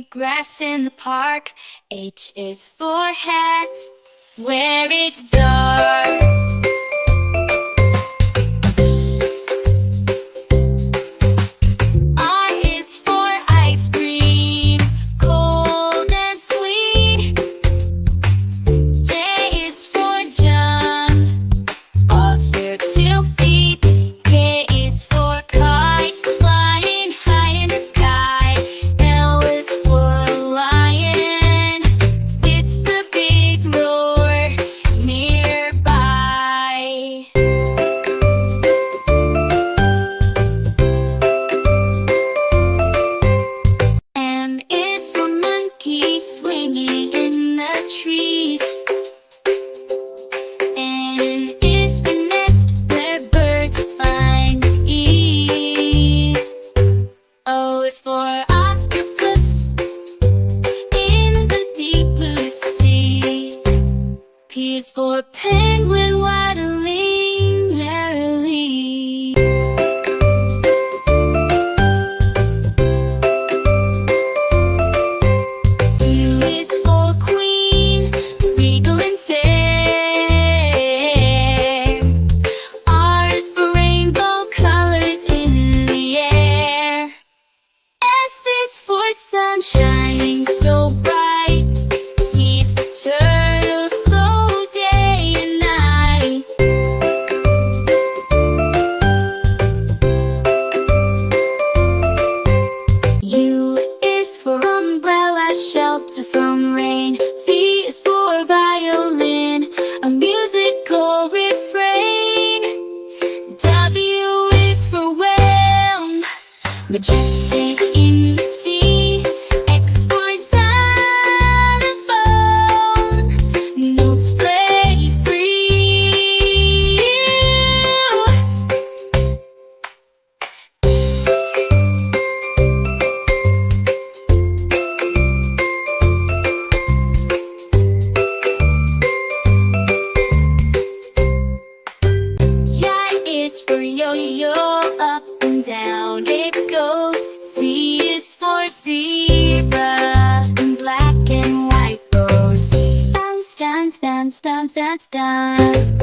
grass in the park. H is for hat, where it's dark. I is for ice cream, cold and sweet. J is for jump, off your 2 feet. K is for kite, flying high in the sky. L is for lion, with the big roar nearby. M is for monkey, swinging in the trees. N is for nest, where birds find ease. O is for octopus, in the deep blue sea. P is for penguin, waddling merrily. U is for queen, regal and fair. R is for rainbow colors in the air. S is for sun shining so bright. T is for turtle, slow day and night. U is for umbrella, shelter from rain. V is for violin, a musical refrain. W is for whale, majestic in the sea. X for xylophone, notes play free. Y is for yo-yo, up and down it goes. Z is for zebra, in black and white rows. Bounce, dance, dance, dance, dance, dance.